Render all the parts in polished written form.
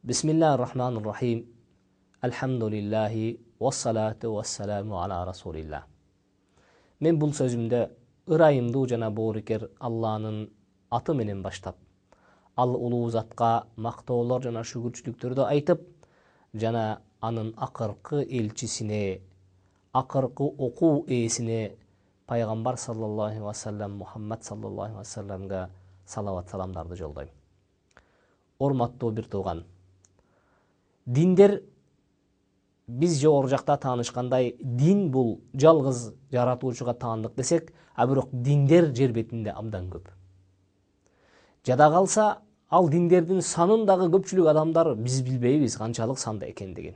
Bismillahirrahmanirrahim. Elhamdülillahi vessalatu vesselamu ala Rasulillah. Men бұл сөзімді ырайымдуу жана боорукер Алланын аты менен баштап, ал улуу затка мактоолор жана шүгүрчүлүктөрдү айтып, жана анын акыркы элчисине, акыркы окуу ээсине пайгамбар саллаллаху алейхи ва саллям Мухаммад саллаллаху алейхи ва саллямга салават саламдарды жолдойм. Урматтуу бир тууган, диндер биз жогору жакта таанышкандай, дин бул жалгыз жаратуучуга таандык десек, а бирок диндер жер бетинде абдан көп. Жада калса, ал диндердин санын дагы көпчүлүк адамдар биз билбейбиз канчалык санда экендигин.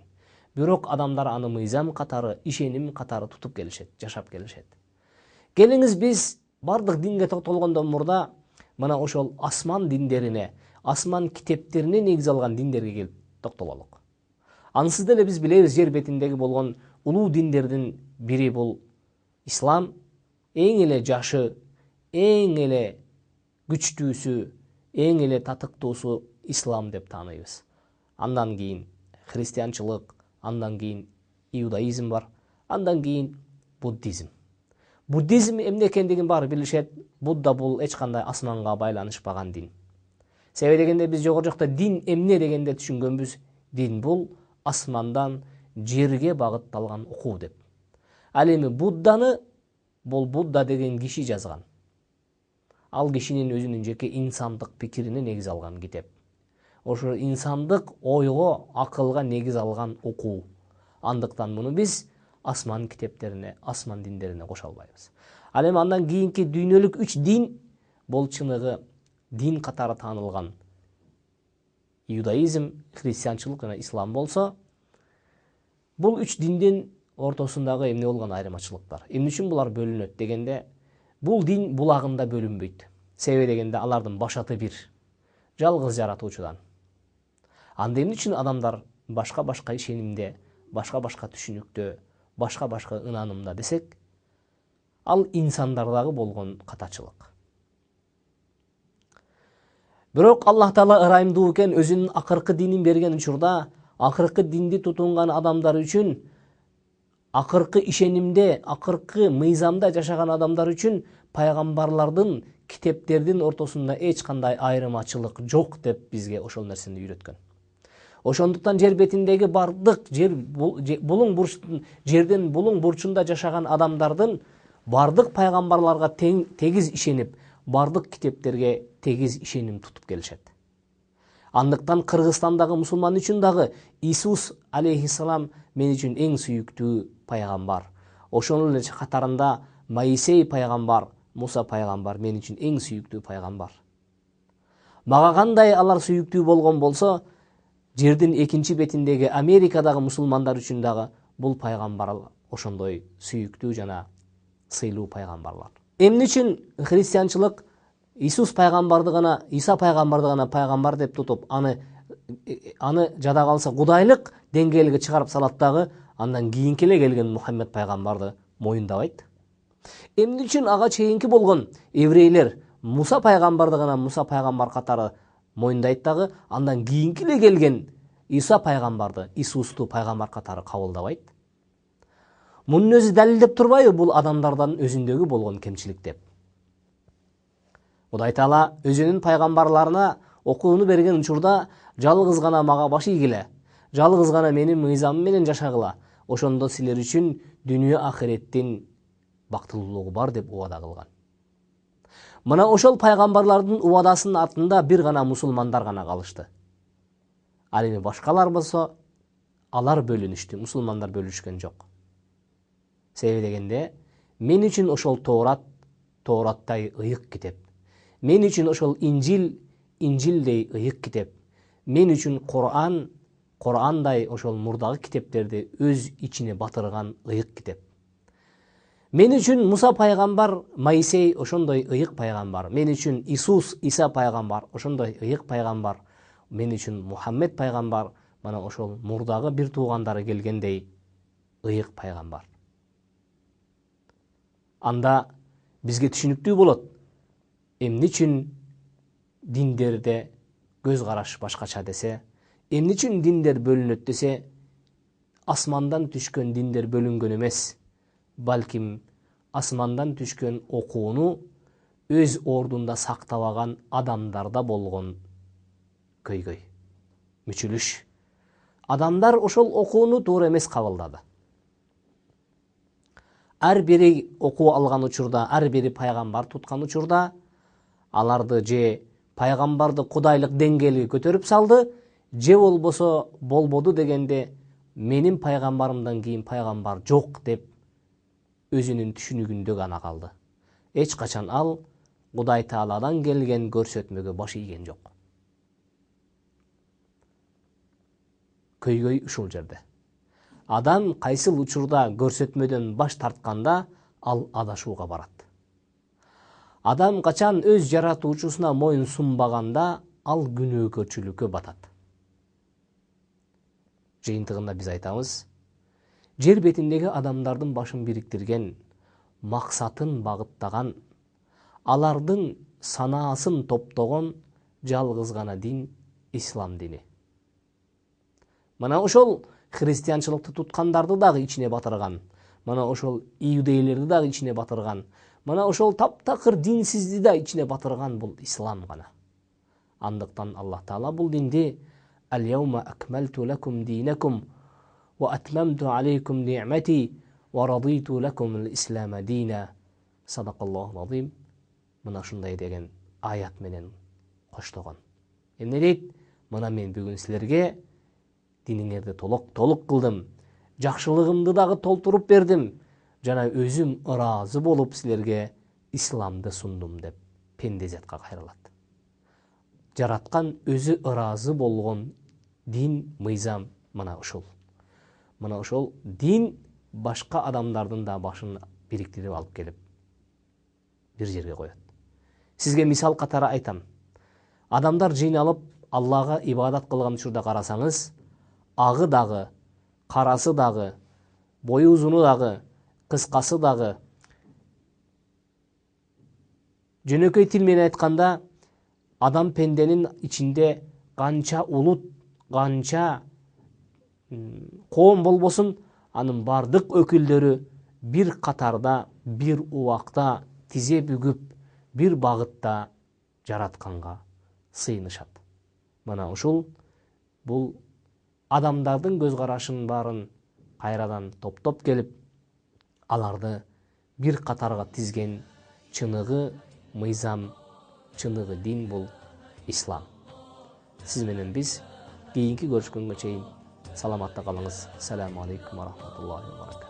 Бирок адамдар аны мыйзам катары, ишеним катары тутуп келишет, жашап келишет. Келиңиз биз бардык динге токтолгондон мурда мына ошол асман диндерине, асман китептерине негиз алган диндерге келип токтололук. Ансыз деле биз билебиз, жер бетиндеги болгон улуу диндердин бири бул ислам, эң эле жашы, эң эле күчтүүсү, эң эле татыктуусу ислам деп тааныйбыз. Андан кийин христианчылык, андан кийин иудаизм бар, андан кийин буддизм. Буддизм эмне экендигин баары билишет. Будда бул эч кандай асманга байланышпаган дин. Себеби дегенде биз жогору жакта дин эмне дегенде түшүнгөнбүз, дин бул асмандан жерге багытталган окуу деп. Ал эми Будданы бул Будда деген киши жазган. Ал кишинин өзүнүн жеке инсандык пикирине негиз алган китеп. Ошо инсандык ойго, акылга негиз алган окуу. Андыктан муну биз асман китептерине, асман диндерине кошо албайбыз. Ал эми андан кийинки дүйнөлүк 3 дин бул чыныгы дин катары таанылган иудаизм, христианчылык жана ислам болсо, бул 3 диндин ортосундагы эмне болгон айырмачылык бар. Эмне үчүн булар бөлүнөт дегенде, бул дин булагында бөлүнбөйт. Себеби дегенде алардын башаты бир, жалгыз жаратуучудан. Анда эмне үчүн адамдар башка-башка ишенимде, башка-башка түшүнүктө, башка-башка ынанымда десек, ал инсандардагы болгон катачылык. Бирок Аллах Таала ырайымдуу экен, өзүнүн акыркы динин берген учурда, акыркы динди тутунган адамдар үчүн, акыркы ишенимде, акыркы мыйзамда жашаган адамдар үчүн пайгамбарлардын, китептердин ортосунда эч кандай айырмачылык жок деп бизге ошол нерсени үйрөткөн. Ошондуктан жер бетиндеги бардык жердин булуң бурчунда жашаган адамдардын бардык пайгамбарларга тегиз ишенип, бардык китептерге тегиз ишеним тутуп келишет. Андыктан Кыргызстандагы мусулман үчүн дагы Иисус алейхиссалам мен үчүн эң сүйүктүү пайгамбар. Ошонун эле катарында Моисей пайгамбар, Муса пайгамбар мен үчүн эң сүйүктүү пайгамбар. Мага кандай алар сүйүктүү болгон болсо, жердин экинчи бетиндеги Америкадагы мусулмандар үчүн дагы бул пайгамбар ошондой сүйүктүү жана сыйлуу пайгамбарлар. Эмне үчүн христианчылык Иисус пайгамбарды гана, Иса пайгамбарды гана пайгамбар деп тутуп, аны жада калса кудайлык деңгээлге чыгарып салат дагы, андан кийинки эле келген Мухаммед пайгамбарды моюндабайт? Эмне үчүн ага чейинки болгон еврейлер Муса пайгамбарды гана Муса пайгамбар катары моюндайт дагы, андан кийинки эле келген Иса пайгамбарды Иисусту пайгамбар катары кабылдабайт? Мунун өзү далилдеп турбайбы бул адамдардан өзүндөгү болгон кемчилик деп? Кудай Таала өзүнүн пайгамбарларына окууну берген учурда жалгыз гана мага баш ийгиле, жалгыз гана менин мыйзамым менен жашагыла, ошондо силер үчүн дүйнө ахиреттин бактылуулугу бар деп убада кылган. Мына ошол пайгамбарлардын убадасынын артында бир гана мусулмандар гана калышты. Ал эми башкалар болсо, алар бөлүнүштү, мусулмандар бөлүшкөн жок. Себеби дегенде, мен үчүн ошол Тоораттай ыйык китеп. Мен үчүн ошол Инжилдей ыйык китеп. Мен үчүн Корандай ошол мурдагы китептерди өз ичине батырган ыйык китеп. Мен үчүн Муса пайгамбар, Моисей ошондой ыйык пайгамбар. Мен үчүн Иса пайгамбар ошондой ыйык пайгамбар. Мен үчүн Мухаммед пайгамбар мана ошол мурдагы бир туугандары келгендей ыйык пайгамбар. Анда бизге түшүнүктүү болот. Эмне үчүн диндерде көз караш башкача десе, Эмне үчүн диндер бөлүнөт десе, асмандан түшкөн диндер бөлүнгөн эмес, балким асмандан түшкөн окууну өз ордунда сактабаган адамдарда болгон көйгөй, мүчүлүш. Адамдар ошол окууну туура эмес кабылдады. Ар бири окуу алган учурда, ар бири пайгамбар туткан учурда аларды же пайгамбарды кудайлык деңгээлге көтөрүп салды, же болбосо болбоду дегенде менин пайгамбарымдан кийин пайгамбар жок деп өзүнүн түшүнүгүндө гана калды. Эч качан ал Кудай Тааладан келген көрсөтмөгө баш ийген жок. Көйгөй ушул жерде. Адам кайсыл учурда көрсөтмөдөн баш тартканда ал адашууга барат. Адам качан өз жаратуучусуна моюн сунбаганда ал күнөөкөрчүлүккө батат. Жыйынтыгында биз айтабыз, жер бетиндеги адамдардын башын бириктирген, максатын багыттаган, алардын санаасын топтогон жалгыз гана дин ислам дини. Мына ошол христианчылыкты туткандарды дагы ичине батырган, мына ошол иудейлерди дагы ичине батырган, мына ошол таптакыр динсизди да ичине батырган бул ислам гана. Андыктан Аллах Таала бул динди «Ал-яума акмалту лакум динакум ва атмамту алейкум ни'мати ва радиту лакум ал-ислама дина». Садакаллаху азим. Мына ушундай деген аят менен коштогон. Эмне дейт? Мына мен бүгүн силерге диниңерди толук кылдым, жакшылыгымды дагы толтуруп бердим, жана өзүм ыраазы болуп силерге исламды сундум деп пендезатка кайрылат. Жараткан өзү ыраазы болгон дин, мыйзам мына ушул. Мына ошол дин башка адамдардын да башын бириктирип алып келип бир жерге коет. Сизге мисал катары айтам. Адамдар жыйналып Аллага ибадат кылган учурда карасаңыз, агы дагы, карасы дагы, бою узуну дагы, кыскасы дагы. Жөнөкөй тил менен айтканда, адам пенденин ичинде канча улут, канча коом болбосун, анын бардык өкүлдөрү бир катарда, бир убакта тизе бүгүп, бир багытта жаратканга сыйынышат. Мына ушул бул адамдардын көз карашын барын кайрадан топтоп келип, аларды бир катарга тизген чыныгы мыйзам, чыныгы дин бул ислам. Сиз менен биз кийинки көрүшкөнгө чейин саламатта калыңыз. Ассаламу алейкум ва рахматуллахи ва баракатух.